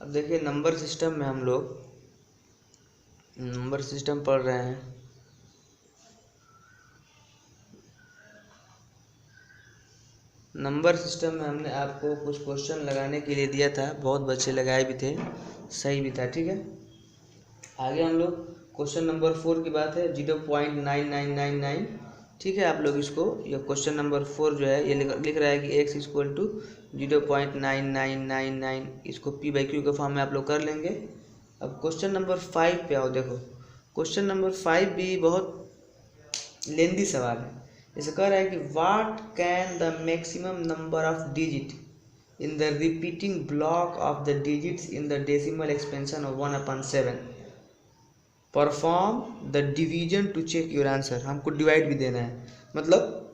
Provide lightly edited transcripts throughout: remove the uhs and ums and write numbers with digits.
अब देखिए number system में हम लोग नंबर सिस्टम पढ़ रहे हैं। नंबर सिस्टम में हमने आपको कुछ क्वेश्चन लगाने के लिए दिया था, बहुत बच्चे लगाए भी थे, सही भी था, ठीक है। आगे हम लोग क्वेश्चन नंबर 4 की बात है 0.9999, ठीक है। आप लोग इसको, ये क्वेश्चन नंबर 4 जो है ये लिख रहा है कि x इक्वल टू 0.9999, इसको p/q के फॉर्म में आप लोग कर लेंगे। अब क्वेश्चन नंबर 5 पे आओ। देखो क्वेश्चन नंबर 5 भी बहुत लेंदी सवाल है। जैसे कह रहा है कि what can the maximum number of digit in the repeating block of the digits in the decimal expansion of 1/7, perform the division to check your answer. हमको डिवाइड भी देना है, मतलब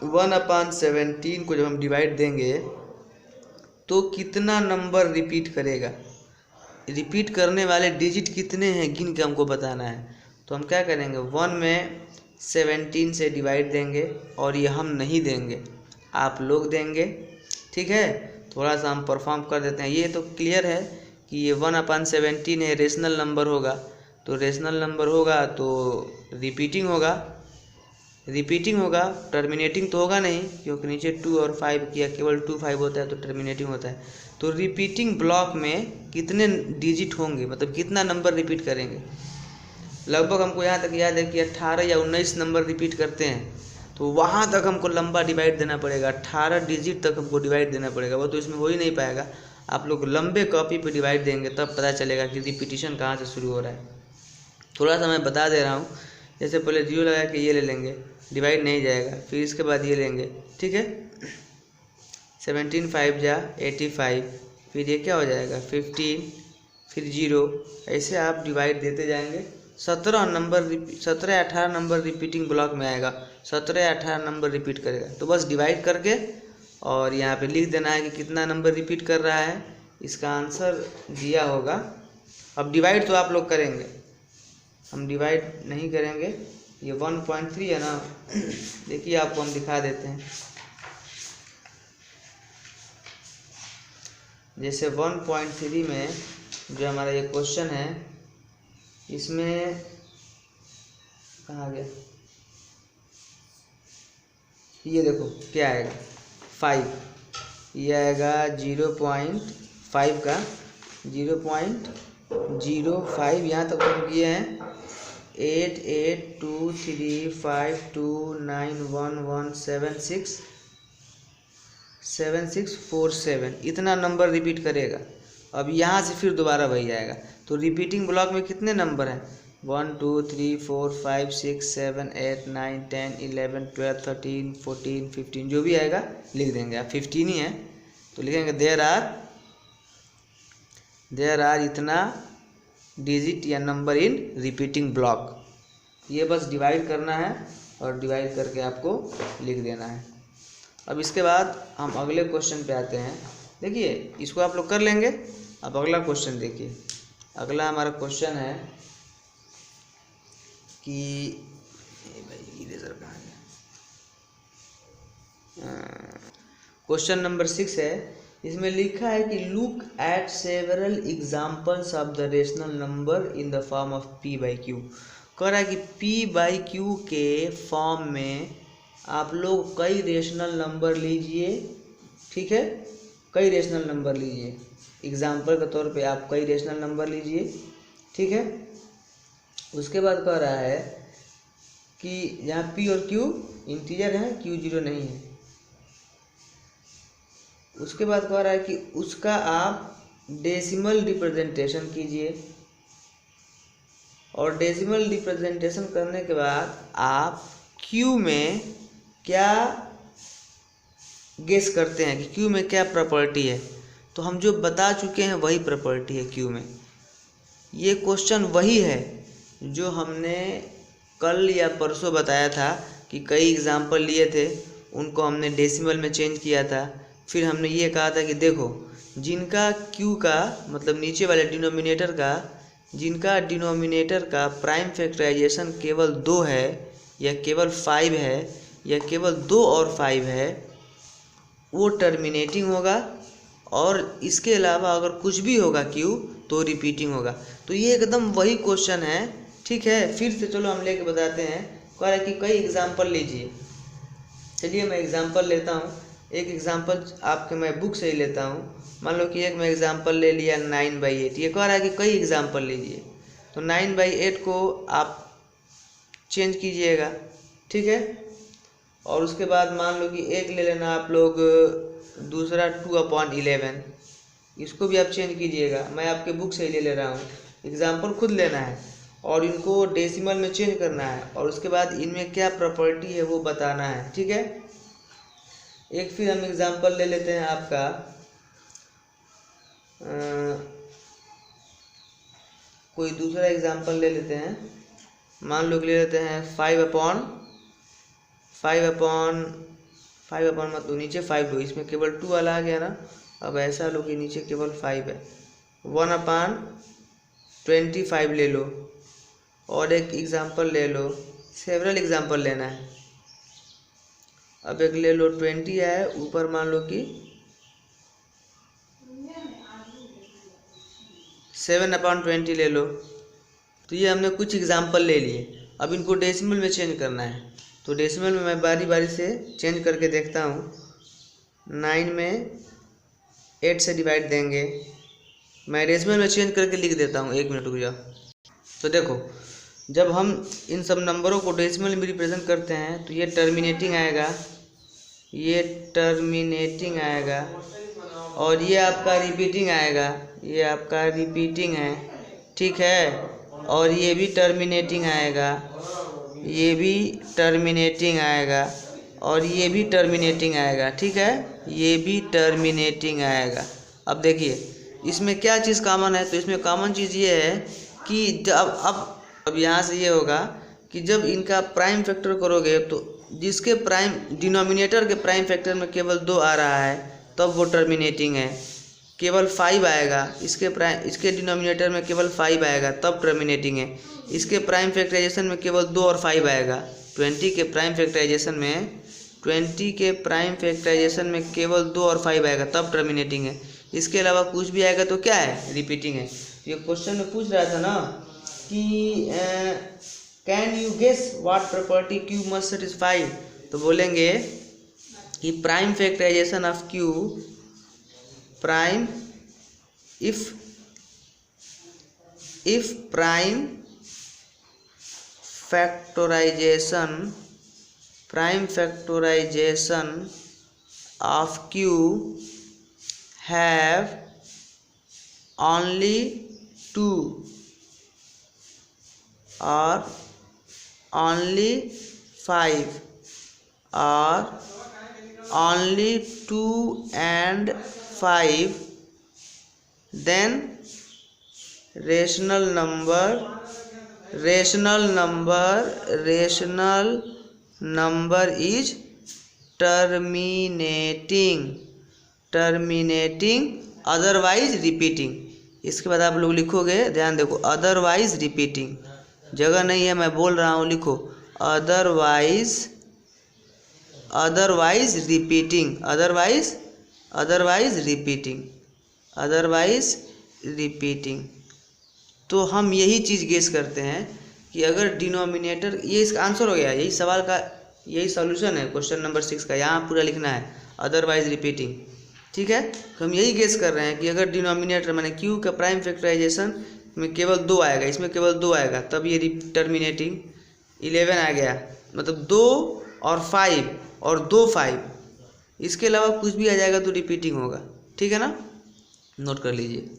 1/17 को जब हम डिवाइड देंगे तो कितना नंबर रिपीट करेगा, रिपीट करने वाले डिजिट कितने हैं गिन के हमको बताना है। तो हम क्या करेंगे, 1 में 17 से डिवाइड देंगे, और ये हम नहीं देंगे, आप लोग देंगे, ठीक है। थोड़ा सा हम परफॉर्म कर देते हैं। ये तो क्लियर है कि ये 1/17 है, रेशनल नंबर होगा, तो रेशनल नंबर होगा तो रिपीटिंग होगा, रिपीटिंग होगा, टर्मिनेटिंग तो होगा नहीं, क्योंकि नीचे 2 और 5 किया, केवल 2 5 होता है तो टर्मिनेटिंग होता है। तो रिपीटिंग ब्लॉक में कितने डिजिट होंगे, मतलब कितना नंबर रिपीट करेंगे। लगभग हमको यहाँ तक याद है कि 18 या 19 नंबर रिपीट करते हैं, तो वहाँ तक हमको लंबा डिवाइड देना पड़ेगा, 18 डिजिट तक हमको डिवाइड देना पड़ेगा। वो तो इसमें हो ही नहीं पाएगा, आप लोग लंबे कॉपी पे डिवाइड देंगे तब पता चलेगा कि रिपीटिशन कहाँ से शुरू हो रहा है। थोड़ा सा मैं बता दे रहा हूँ, जैसे पहले 0 लगा के ये ले लेंगे, डिवाइड नहीं जाएगा, फिर इसके बाद ये लेंगे, ठीक है। 17 5 जा 85, फिर ये क्या हो जाएगा 15, फिर 0, ऐसे आप डिवाइड देते जाएंगे। 17 18 नंबर रिपीटिंग ब्लॉक में आएगा, 17 18 नंबर रिपीट करेगा। तो बस डिवाइड करके और यहाँ पे लिख देना है कि कितना नंबर रिपीट कर रहा है, इसका आंसर दिया होगा। अब डिवाइड तो आप लोग करेंगे, हम डिवाइड नहीं करेंगे। ये 1.3 है ना, देखिए आपको हम दिखा देते हैं। जैसे 1.3 में जो हमारा ये क्वेश्चन है, इसमें कहाँ गया, ये देखो क्या आएगा 5, ये आएगा 0.5 का 0.05, यहाँ तक हम किए हैं 882352911767 इतना नंबर रिपीट करेगा। अब यहाँ से फिर दोबारा वही आएगा। तो रिपीटिंग ब्लॉक में कितने नंबर हैं, 1 2 3 4 5 6 7 8 9 10 11 12 13 14 15 जो भी आएगा लिख देंगे। आप 15 ही है तो लिखेंगे देयर आर इतना डिजिट या नंबर इन रिपीटिंग ब्लॉक। ये बस डिवाइड करना है और डिवाइड करके आपको लिख देना है। अब इसके बाद हम अगले क्वेश्चन पे आते हैं। देखिए इसको आप लोग कर लेंगे। अब अगला क्वेश्चन देखिए, अगला हमारा क्वेश्चन है कि इरेजर कहाँ गया, क्वेश्चन नंबर 6 है। इसमें लिखा है कि look at several examples of the rational number in the form of p/q। कह रहा है कि p/q के फॉर्म में आप लोग कई रेशनल नंबर लीजिए, ठीक है, कई रेशनल नंबर लीजिए। एग्जाम्पल के तौर पे आप कई रेशनल नंबर लीजिए, ठीक है। उसके बाद कह रहा है कि यहाँ p और q इंटीजर है, q 0 नहीं है। उसके बाद कह रहा है कि उसका आप डेसिमल रिप्रेजेंटेशन कीजिए, और डेसिमल रिप्रेजेंटेशन करने के बाद आप q में क्या गेस करते हैं कि q में क्या प्रॉपर्टी है। तो हम जो बता चुके हैं वही प्रॉपर्टी है q में। ये क्वेश्चन वही है जो हमने कल या परसों बताया था कि कई एग्जाम्पल लिए थे, उनको हमने डेसिमल में चेंज किया था। फिर हमने ये कहा था कि देखो जिनका q का मतलब नीचे वाले डिनोमिनेटर का, जिनका डिनोमिनेटर का प्राइम फैक्टराइजेशन केवल 2 है या केवल 5 है या केवल 2 और 5 है, वो टर्मिनेटिंग होगा और इसके अलावा अगर कुछ भी होगा क्यू तो रिपीटिंग होगा। तो ये एकदम वही क्वेश्चन है, ठीक है। फिर से चलो हम लेके बताते हैं। कह रहा है कि कई एग्जाम्पल लीजिए। चलिए मैं एग्जाम्पल लेता हूँ। एक एग्जाम्पल आपके मैं बुक से ही लेता हूँ। मान लो कि एक मैं एग्जाम्पल ले लिया 9/8। ये कह रहा है कि कई एग्जाम्पल लीजिए, तो 9/8 को आप चेंज कीजिएगा, ठीक है। और उसके बाद मान लो कि एक ले लेना आप लोग दूसरा 2/11, इसको भी आप चेंज कीजिएगा। मैं आपके बुक से ही ले रहा हूँ, एग्जाम्पल खुद लेना है और इनको डेसिमल में चेंज करना है और उसके बाद इनमें क्या प्रॉपर्टी है वो बताना है, ठीक है। एक फिर हम एग्जाम्पल ले लेते हैं आपका कोई दूसरा एग्जाम्पल ले लेते हैं। मान लो कि ले लेते हैं 5/5 मतलब नीचे 5 लो, इसमें केवल 2 वाला आ गया ना। अब ऐसा लो कि नीचे केवल 5 है। 1/25 ले लो और एक एग्जाम्पल ले लो। सेवरल एग्जाम्पल लेना है। अब एक ले लो 20 है, ऊपर मान लो कि 7/20 ले लो। तो ये हमने कुछ एग्जाम्पल ले लिए। अब इनको डेसिमल में चेंज करना है, तो डेसिमल में मैं बारी बारी से चेंज करके देखता हूँ। 9 में 8 से डिवाइड देंगे। मैं डेसिमल में चेंज करके लिख देता हूँ, 1 मिनट रुक जाओ। तो देखो, जब हम इन सब नंबरों को डेसिमल में रिप्रेजेंट करते हैं तो ये टर्मिनेटिंग आएगा, ये टर्मिनेटिंग आएगा और ये आपका रिपीटिंग आएगा, ये आपका रिपीटिंग है, ठीक है। और ये भी टर्मिनेटिंग आएगा, ये भी टर्मिनेटिंग आएगा और ये भी टर्मिनेटिंग आएगा, ठीक है। ये भी टर्मिनेटिंग आएगा। अब देखिए इसमें क्या चीज़ कॉमन है, तो इसमें कॉमन चीज़ ये है कि जब अब यहाँ से ये होगा कि जब इनका प्राइम फैक्टर करोगे तो जिसके प्राइम डिनोमिनेटर के प्राइम फैक्टर में केवल 2 आ रहा है तब वो टर्मिनेटिंग है। केवल 5 आएगा, इसके डिनोमिनेटर में केवल 5 आएगा तब टर्मिनेटिंग है। इसके प्राइम फैक्टराइजेशन में केवल 2 और 5 आएगा। 20 के प्राइम फैक्टराइजेशन में केवल 2 और 5 आएगा तब टर्मिनेटिंग है। इसके अलावा कुछ भी आएगा तो क्या है, रिपीटिंग है। ये क्वेश्चन में पूछ रहा था ना कि can you guess what property Q must satisfy, तो बोलेंगे कि prime factorization of Q, prime if prime factorization of q have only 2 or only 5 or only 2 and 5, then rational number is terminating otherwise repeating। इसके बाद आप लोग लिखोगे, ध्यान देखो, अदरवाइज रिपीटिंग, जगह नहीं है मैं बोल रहा हूँ, लिखो अदरवाइज रिपीटिंग। तो हम यही चीज़ गेस करते हैं कि अगर डिनोमिनेटर, ये इसका आंसर हो गया, यही सवाल का यही सॉल्यूशन है क्वेश्चन नंबर 6 का। यहाँ पूरा लिखना है अदरवाइज रिपीटिंग, ठीक है। तो हम यही गेस कर रहे हैं कि अगर डिनोमिनेटर माने क्यू का प्राइम फैक्टराइजेशन में केवल 2 आएगा, इसमें केवल 2 आएगा तब ये टर्मिनेटिंग। 11 आ गया, मतलब 2 और 5 और 2 5, इसके अलावा कुछ भी आ जाएगा तो रिपीटिंग होगा, ठीक है ना। नोट कर लीजिए।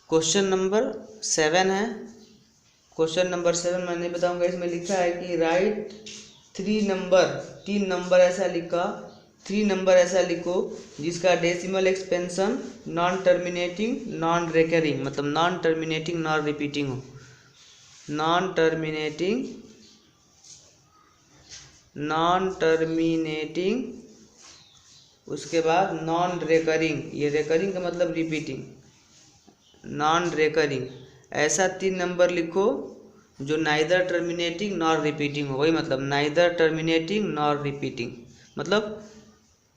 क्वेश्चन नंबर 7 है। क्वेश्चन नंबर 7 मैं नहीं बताऊंगा, इसमें लिखा है कि राइट 3 नंबर ऐसा लिखा, 3 नंबर ऐसा लिखो जिसका decimal expansion non terminating non recurring, मतलब नॉन टर्मिनेटिंग नॉन रिपीटिंग हो। नॉन टर्मिनेटिंग, उसके बाद नॉन रेकरिंग, ये रेकरिंग का मतलब रिपीटिंग, नॉन रेकरिंग, ऐसा 3 नंबर लिखो जो नाइदर टर्मिनेटिंग नॉर रिपीटिंग हो। वही मतलब नाइदर टर्मिनेटिंग नॉर रिपीटिंग, मतलब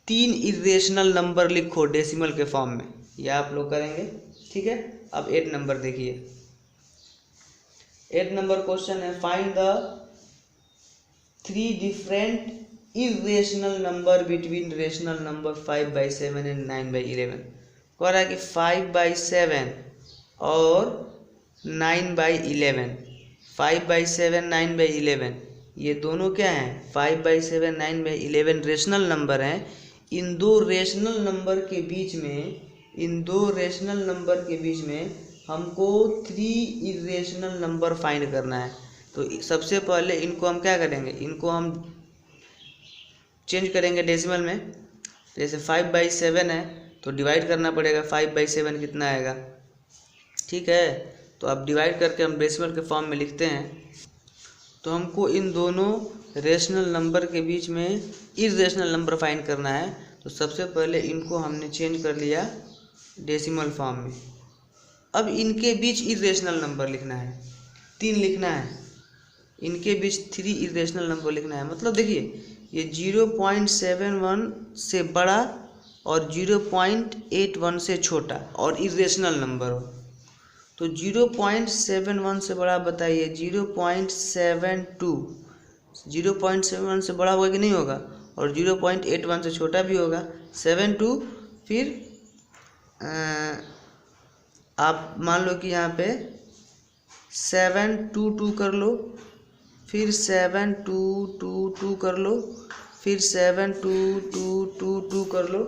3 इरेशनल नंबर लिखो डेसिमल के फॉर्म में, यह आप लोग करेंगे। ठीक है, अब 8 नंबर देखिए। 8 नंबर क्वेश्चन है, find the 3 different irrational number between rational number 5/7 and 9/11। कह रहा है कि 5/7 और 9/11, 5/7 9/11 ये दोनों क्या हैं, 5/7 9/11 रेशनल नंबर हैं। इन दो रेशनल नंबर के बीच में हमको 3 इरेशनल नंबर फाइंड करना है। तो सबसे पहले इनको हम क्या करेंगे, इनको हम चेंज करेंगे डेसिमल में। जैसे 5/7 है तो डिवाइड करना पड़ेगा, 5/7 कितना आएगा। ठीक है, तो अब डिवाइड करके हम डेसिमल के फॉर्म में लिखते हैं। तो हमको इन दोनों रेशनल नंबर के बीच में इरेशनल नंबर फाइंड करना है। तो सबसे पहले इनको हमने चेंज कर लिया डेसिमल फॉर्म में। अब इनके बीच इरेशनल नंबर लिखना है, 3 लिखना है, इनके बीच 3 इरेशनल नंबर लिखना है। मतलब देखिए ये 0.71 से बड़ा और 0.81 से छोटा और इरेशनल नंबर हो। तो 0.71 से बड़ा बताइए, 0.72, 0.71 से बड़ा होगा कि नहीं होगा, और 0.81 से छोटा भी होगा। 72, फिर आप मान लो कि यहाँ पे 722 कर लो, फिर 7222 कर लो, फिर 72222 कर लो,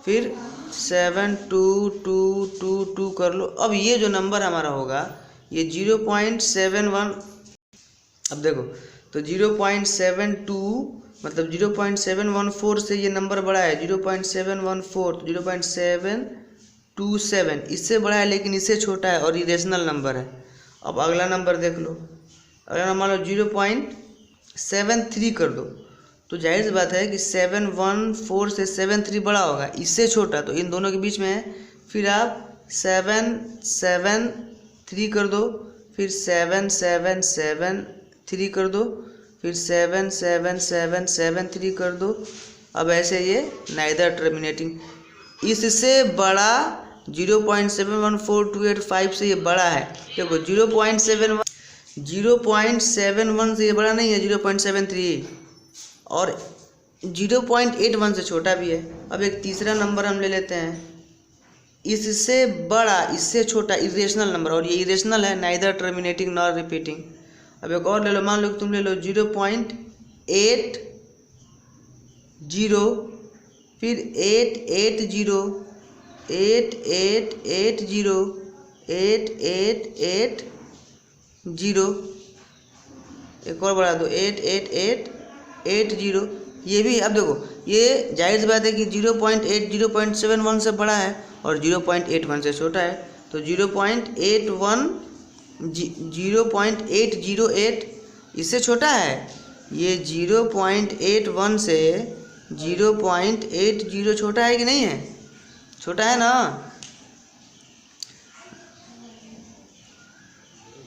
फिर 72222 कर लो। अब ये जो नंबर हमारा होगा ये 0.71, अब देखो तो 0.72 मतलब 0.714 से ये नंबर बड़ा है, 0.714 तो 0.727 इससे बड़ा है लेकिन इससे छोटा है और इरेशनल नंबर है। अब अगला नंबर देख लो, अगला नंबर मान लो 0.73 कर दो। तो जाहिर सी बात है कि 714 से 73 बड़ा होगा, इससे छोटा, तो इन दोनों के बीच में है। फिर आप 773 कर दो, फिर 7773 कर दो, फिर 77773 कर दो। अब ऐसे ये नाइदर टर्मिनेटिंग, इससे बड़ा 0.714285 से ये बड़ा है। देखो 0.71 से ये बड़ा नहीं है 0.73, और 0.81 से छोटा भी है। अब एक तीसरा नंबर हम ले लेते हैं, इससे बड़ा इससे छोटा इरेशनल नंबर, और ये इरेशनल है, नाइदर टर्मिनेटिंग नॉर रिपीटिंग। अब एक और ले लो, मान लो तुम ले लो 0.80, फिर 880, 8880, 8880, एक और बढ़ा दो 88880, ये भी। अब देखो ये जाहिर सी बात है कि 0.71 से बड़ा है और 0.81 से छोटा है। तो 0.808 इससे छोटा है, ये 0.81 से 0.80 छोटा है कि नहीं है, छोटा है ना।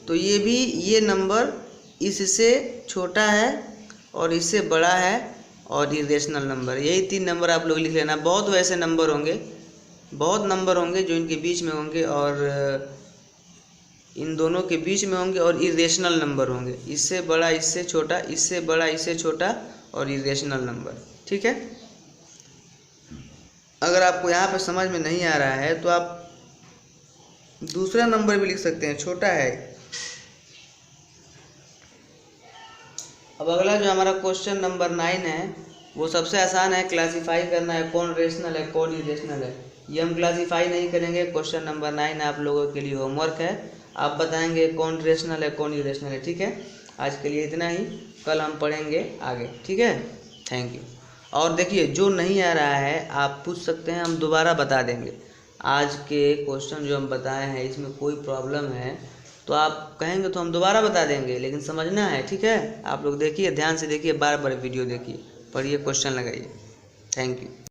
तो ये भी, ये नंबर इससे छोटा है और इससे बड़ा है और इरेशनल नंबर, यही 3 नंबर आप लोग लिख लेना। बहुत वैसे नंबर होंगे, बहुत नंबर होंगे जो इनके बीच में होंगे और इन दोनों के बीच में होंगे और इरेशनल नंबर होंगे, इससे बड़ा इससे छोटा, इससे बड़ा इससे छोटा और इरेशनल नंबर। ठीक है, अगर आपको यहाँ पे समझ में नहीं आ रहा है तो आप दूसरा नंबर भी लिख सकते हैं, छोटा है। अब अगला जो हमारा क्वेश्चन नंबर 9 है वो सबसे आसान है, क्लासीफाई करना है कौन रेशनल है कौन इरेशनल है। ये हम क्लासीफाई नहीं करेंगे, क्वेश्चन नंबर 9 आप लोगों के लिए होमवर्क है, आप बताएंगे कौन रेशनल है कौन इरेशनल है। ठीक है, आज के लिए इतना ही, कल हम पढ़ेंगे आगे। ठीक है, थैंक यू। और देखिए जो नहीं आ रहा है आप पूछ सकते हैं, हम दोबारा बता देंगे। आज के क्वेश्चन जो हम बताए हैं इसमें कोई प्रॉब्लम है तो आप कहेंगे तो हम दोबारा बता देंगे, लेकिन समझना है। ठीक है, आप लोग देखिए, ध्यान से देखिए, बार बार वीडियो देखिए, पढ़िए, क्वेश्चन लगाइए। Thank you.